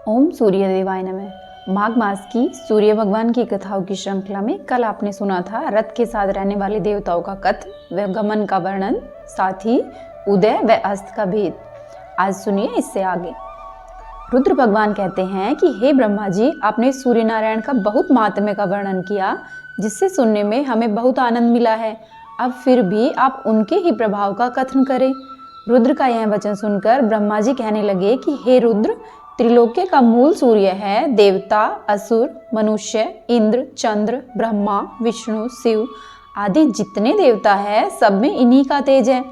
ओम सूर्य देवाय नमः। माघ मास की सूर्य भगवान की कथाओं की श्रृंखला में कल आपने सुना था रथ के साथ रहने वाले देवताओं का कथन व गमन का वर्णन, साथ ही उदय व अस्त का भेद। आज सुनिए इससे आगे। रुद्र भगवान कहते हैं कि हे ब्रह्मा जी, आपने सूर्य नारायण का बहुत महात्म्य का वर्णन किया, जिससे सुनने में हमें बहुत आनंद मिला है। अब फिर भी आप उनके ही प्रभाव का कथन करें। रुद्र का यह वचन सुनकर ब्रह्मा जी कहने लगे कि हे रुद्र, त्रिलोक्य का मूल सूर्य है। देवता, असुर, मनुष्य, इंद्र, चंद्र, ब्रह्मा, विष्णु, शिव आदि जितने देवता है, सब में इन्हीं का तेज है।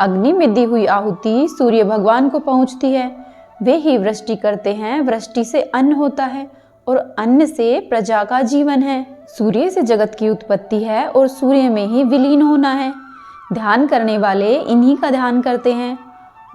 अग्नि में दी हुई आहुति सूर्य भगवान को पहुंचती है। वे ही वृष्टि करते हैं, वृष्टि से अन्न होता है और अन्न से प्रजा का जीवन है। सूर्य से जगत की उत्पत्ति है और सूर्य में ही विलीन होना है। ध्यान करने वाले इन्हीं का ध्यान करते हैं।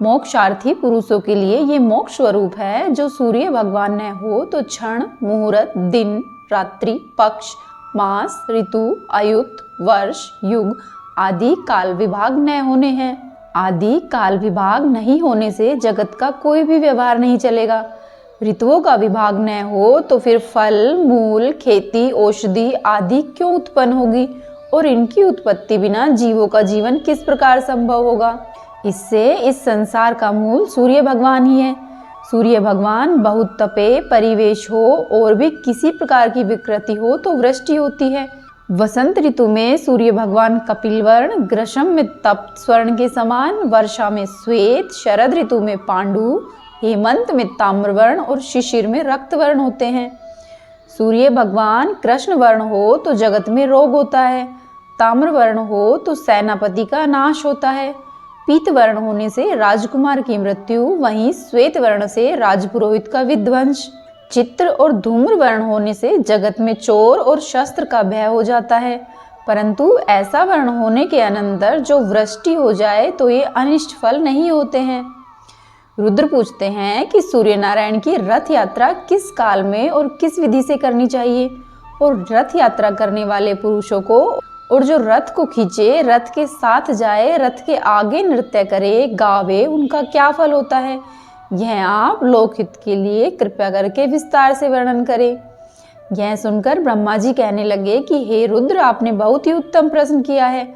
मोक्षार्थी पुरुषों के लिए ये मोक्ष स्वरूप है। जो सूर्य भगवान न हो तो क्षण, मुहूर्त, दिन, रात्रि, पक्ष, मास, ऋतु, आयुक्त, वर्ष, युग आदि काल विभाग न होने हैं। आदि काल विभाग नहीं होने से जगत का कोई भी व्यवहार नहीं चलेगा। ऋतुओं का विभाग न हो तो फिर फल, मूल, खेती, औषधि आदि क्यों उत्पन्न होगी, और इनकी उत्पत्ति बिना जीवों का जीवन किस प्रकार संभव होगा। इससे इस संसार का मूल सूर्य भगवान ही है। सूर्य भगवान बहुत तपे, परिवेश हो और भी किसी प्रकार की विकृति हो तो वृष्टि होती है। वसंत ऋतु में सूर्य भगवान कपिल वर्ण, ग्रीष्म में तप्त स्वर्ण के समान, वर्षा में श्वेत, शरद ऋतु में पांडु, हेमंत में ताम्रवर्ण और शिशिर में रक्त वर्ण होते हैं। सूर्य भगवान कृष्ण वर्ण हो तो जगत में रोग होता है, ताम्रवर्ण हो तो सेनापति का नाश होता है, पीत वर्ण होने से राजकुमार की मृत्यु, वहीं श्वेत वर्ण से राजपुरोहित का विध्वंस, चित्र और धूम्र वर्ण होने से जगत में चोर और शस्त्र का भय हो जाता है। परंतु ऐसा वर्ण होने के अनंतर जो वृष्टि हो जाए तो ये अनिष्ट फल नहीं होते हैं। रुद्र पूछते हैं कि सूर्य नारायण की रथ यात्रा किस काल में और किस विधि से करनी चाहिए, और रथ यात्रा करने वाले पुरुषों को और जो रथ को खींचे, रथ के साथ जाए, रथ के आगे नृत्य करे, गावे, उनका क्या फल होता है, यह आप लोकहित के लिए कृपया करके विस्तार से वर्णन करें। यह सुनकर ब्रह्मा जी कहने लगे कि हे रुद्र, आपने बहुत ही उत्तम प्रश्न किया है।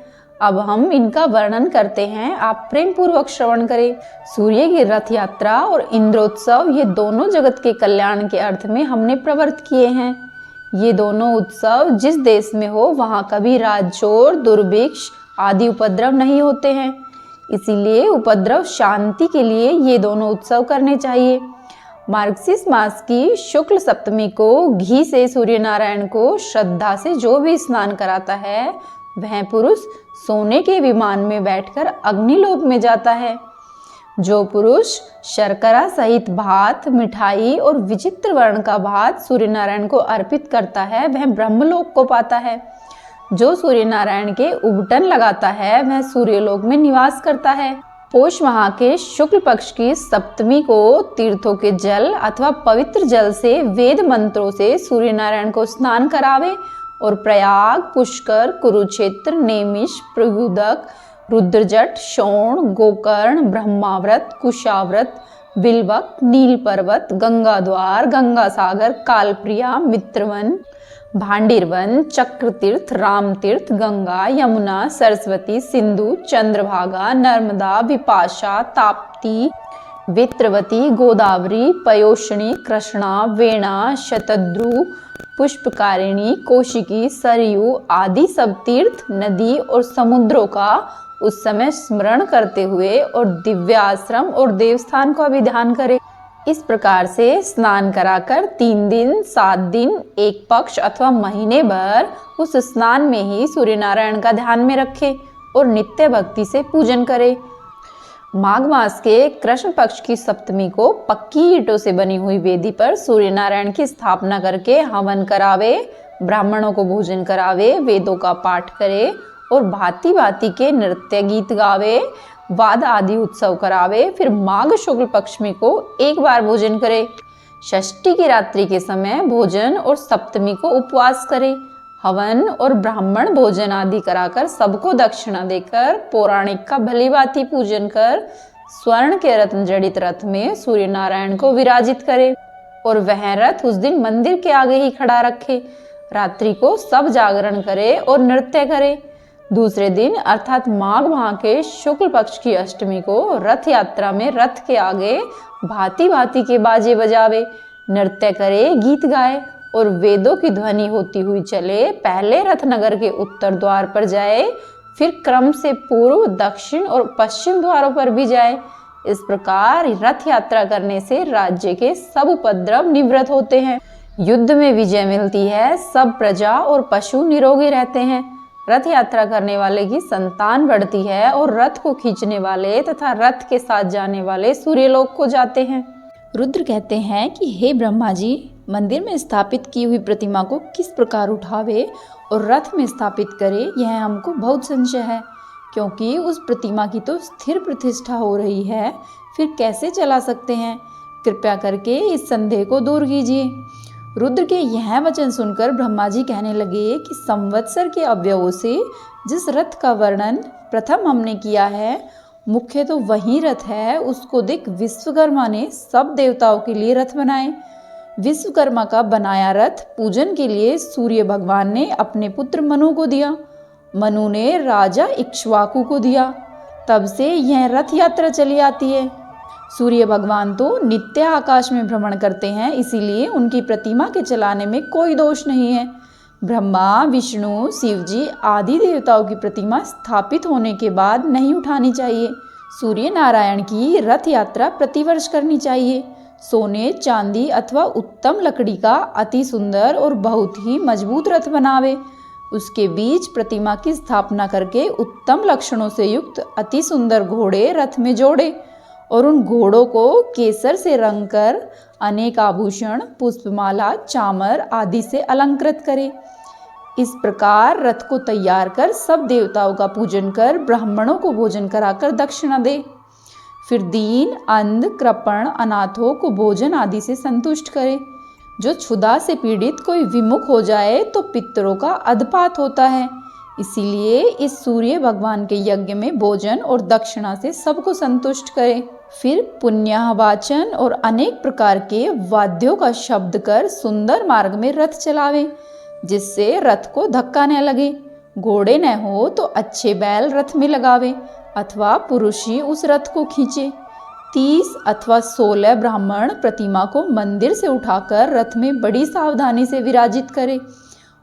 अब हम इनका वर्णन करते हैं, आप प्रेम पूर्वक श्रवण करें। सूर्य की रथ यात्रा और इंद्रोत्सव ये दोनों जगत के कल्याण के अर्थ में हमने प्रवृत्त किए हैं। ये दोनों उत्सव जिस देश में हो वहाँ कभी राजचोर, दुर्भिक्ष आदि उपद्रव नहीं होते हैं। इसीलिए उपद्रव शांति के लिए ये दोनों उत्सव करने चाहिए। मार्गशीर्ष मास की शुक्ल सप्तमी को घी से सूर्य नारायण को श्रद्धा से जो भी स्नान कराता है, वह पुरुष सोने के विमान में बैठकर अग्निलोक में जाता है। जो पुरुष शर्करा सहित भात, मिठाई और विचित्र वर्ण का भात सूर्य नारायण को अर्पित करता है, वह ब्रह्मलोक को पाता है। जो सूर्य नारायण के उबटन लगाता है, वह सूर्यलोक में निवास करता है। पौष माह के शुक्ल पक्ष की सप्तमी को तीर्थों के जल अथवा पवित्र जल से वेद मंत्रों से सूर्य नारायण को स्नान करावे और प्रयाग, पुष्कर, कुरुक्षेत्र, नेमिष, प्रयुदक, रुद्रजट, शोण, गोकर्ण, ब्रह्माव्रत, कुशाव्रत, बिल्वक, नील पर्वत, गंगा द्वार, गंगा सागर, कालप्रिया, मित्रवन, भांडिरवन, चक्रतीर्थ, रामतीर्थ, गंगा, यमुना, सरस्वती, सिंधु, चंद्रभागा, नर्मदा, विपाशा, ताप्ती, वित्रवती, गोदावरी, पयोषणी, कृष्णा, वेणा, शतद्रु, पुष्पकारिणी, कौशिकी, सरयू आदि सब तीर्थ, नदी और समुद्रों का उस समय स्मरण करते हुए और दिव्याश्रम और देवस्थान का भी ध्यान करें। इस प्रकार से स्नान कराकर 3 दिन, 7 दिन, एक पक्ष अथवा महीने भर उस स्नान में ही सूर्य नारायण का ध्यान में रखें और नित्य भक्ति से पूजन करें। माघ मास के कृष्ण पक्ष की सप्तमी को पक्की ईंटों से बनी हुई वेदी पर सूर्य नारायण की स्थापना करके हवन करावे, ब्राह्मणों को भोजन करावे, वेदों का पाठ करे और भांति भांति के नृत्य गीत गावे, वाद आदि उत्सव करावे। फिर माघ शुक्ल पक्षमी को एक बार भोजन करे। षष्ठी की रात्रि के समय भोजन और सप्तमी को उपवास करे। हवन और ब्राह्मण भोजन आदि कराकर सबको दक्षिणा देकर पौराणिक का भली भांति पूजन कर स्वर्ण के रत्न जड़ित रथ में सूर्य नारायण को विराजित करे। और वह रथ उस दिन मंदिर के आगे ही खड़ा रखे। रात्रि को सब जागरण करे और नृत्य करे। दूसरे दिन अर्थात माघ माह के शुक्ल पक्ष की अष्टमी को रथ यात्रा में रथ के आगे भांति भांति के बाजे बजावे, नृत्य करे, गीत गाए और वेदों की ध्वनि होती हुई चले। पहले रथनगर के उत्तर द्वार पर जाए, फिर क्रम से पूर्व, दक्षिण और पश्चिम द्वारों पर भी जाए। इस प्रकार रथ यात्रा करने से राज्य के सब उपद्रव निवृत्त होते हैं, युद्ध में विजय मिलती है, सब प्रजा और पशु निरोगी रहते हैं। रथ यात्रा करने वाले की संतान बढ़ती है और रथ को खींचने वाले तथा रथ के साथ जाने वाले सूर्यलोक को जाते हैं। रुद्र कहते हैं कि हे ब्रह्मा जी, मंदिर में स्थापित की हुई प्रतिमा को किस प्रकार उठावे और रथ में स्थापित करे, यह हमको बहुत संशय है, क्योंकि उस प्रतिमा की तो स्थिर प्रतिष्ठा हो रही है, फिर कैसे चला सकते हैं? कृपया करके इस संदेह को दूर कीजिए। रुद्र के यह वचन सुनकर ब्रह्मा जी कहने लगे कि संवत्सर के अवयवों से जिस रथ का वर्णन प्रथम हमने किया है, मुख्य तो वही रथ है। उसको देख विश्वकर्मा ने सब देवताओं के लिए रथ बनाए। विश्वकर्मा का बनाया रथ पूजन के लिए सूर्य भगवान ने अपने पुत्र मनु को दिया। मनु ने राजा इक्ष्वाकु को दिया। तब से यह रथ यात्रा चली आती है। सूर्य भगवान तो नित्य आकाश में भ्रमण करते हैं, इसीलिए उनकी प्रतिमा के चलाने में कोई दोष नहीं है। ब्रह्मा, विष्णु, शिव जी आदि देवताओं की प्रतिमा स्थापित होने के बाद नहीं उठानी चाहिए। सूर्य नारायण की रथ यात्रा प्रतिवर्ष करनी चाहिए। सोने, चांदी अथवा उत्तम लकड़ी का अति सुंदर और बहुत ही मजबूत रथ बनावे। उसके बीच प्रतिमा की स्थापना करके उत्तम लक्षणों से युक्त अति सुंदर घोड़े रथ में जोड़े और उन घोड़ों को केसर से रंग कर अनेक आभूषण, पुष्पमाला, चामर आदि से अलंकृत करे। इस प्रकार रथ को तैयार कर सब देवताओं का पूजन कर ब्राह्मणों को भोजन कराकर दक्षिणा दे। फिर दीन, अंध, कृपण, अनाथों को भोजन आदि से संतुष्ट करे। जो क्षुधा से पीड़ित कोई विमुख हो जाए तो पितरों का अधपात होता है। इसीलिए इस सूर्य भगवान के यज्ञ में भोजन और दक्षिणा से सबको संतुष्ट करे। फिर पुण्याहवाचन और अनेक प्रकार के वाद्यों का शब्द कर सुंदर मार्ग में रथ चलावे, जिससे रथ को धक्का न लगे। घोड़े न हो तो अच्छे बैल रथ में लगावे अथवा पुरुष ही उस रथ को खींचे। 30 अथवा 16 ब्राह्मण प्रतिमा को मंदिर से उठाकर रथ में बड़ी सावधानी से विराजित करे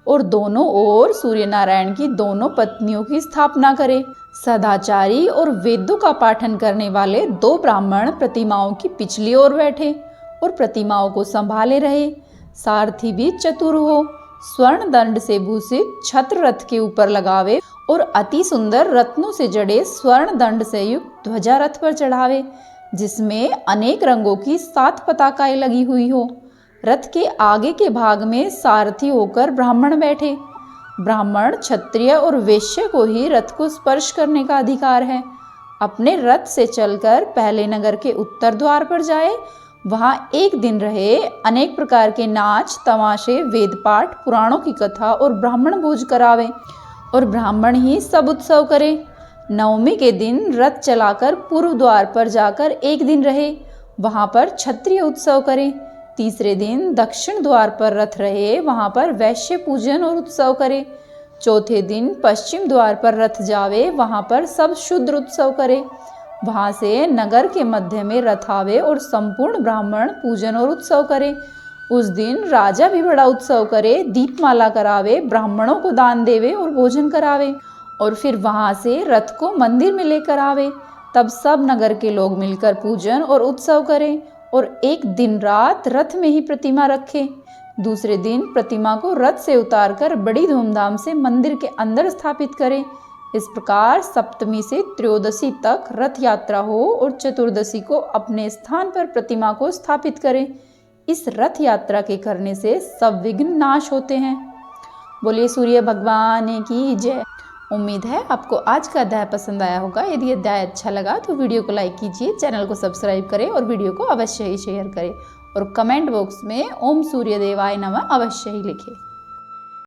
और दोनों ओर सूर्य नारायण की दोनों पत्नियों की स्थापना करे। सदाचारी और वेदों का पाठन करने वाले 2 ब्राह्मण प्रतिमाओं की पिछली ओर बैठे और प्रतिमाओं को संभाले रहे। सारथी भी चतुर हो, स्वर्ण दंड से भूषित छत्र रथ के ऊपर लगावे और अति सुंदर रत्नों से जड़े स्वर्ण दंड से युक्त ध्वजा रथ पर चढ़ावे, जिसमें अनेक रंगों की 7 पताकाएं लगी हुई हो। रथ के आगे के भाग में सारथी होकर ब्राह्मण बैठे। ब्राह्मण, क्षत्रिय और वैश्य को ही रथ को स्पर्श करने का अधिकार है। अपने रथ से चलकर पहले नगर के उत्तर द्वार पर जाए, वहां एक दिन रहे, अनेक प्रकार के नाच, तमाशे, वेद पाठ, पुराणों की कथा और ब्राह्मण भोज करावे और ब्राह्मण ही सब उत्सव करे। नवमी के दिन रथ चलाकर पूर्व द्वार पर जाकर एक दिन रहे, वहां पर क्षत्रिय उत्सव करे। तीसरे दिन दक्षिण द्वार पर रथ रहे, वहां पर वैश्य पूजन और उत्सव करे। चौथे दिन पश्चिम द्वार पर रथ जावे, वहां पर सब शूद्र उत्सव करे। वहां से नगर के मध्य में रथ आवे और संपूर्ण ब्राह्मण पूजन और उत्सव करे। उस दिन राजा भी बड़ा उत्सव करे, दीपमाला करावे, ब्राह्मणों को दान देवे और भोजन करावे और फिर वहां से रथ को मंदिर में लेकर आवे। तब सब नगर के लोग मिलकर पूजन और उत्सव करें और एक दिन रात रथ में ही प्रतिमा रखे। दूसरे दिन प्रतिमा को रथ से उतारकर बड़ी धूमधाम से मंदिर के अंदर स्थापित करें। इस प्रकार सप्तमी से त्रयोदशी तक रथ यात्रा हो और चतुर्दशी को अपने स्थान पर प्रतिमा को स्थापित करें। इस रथ यात्रा के करने से सब विघ्न नाश होते हैं। बोलिए सूर्य भगवान की जय। उम्मीद है आपको आज का अध्याय पसंद आया होगा। यदि अध्याय अच्छा लगा तो वीडियो को लाइक कीजिए, चैनल को सब्सक्राइब करें और वीडियो को अवश्य ही शेयर करें और कमेंट बॉक्स में ओम सूर्य देवाय नमः अवश्य ही लिखें।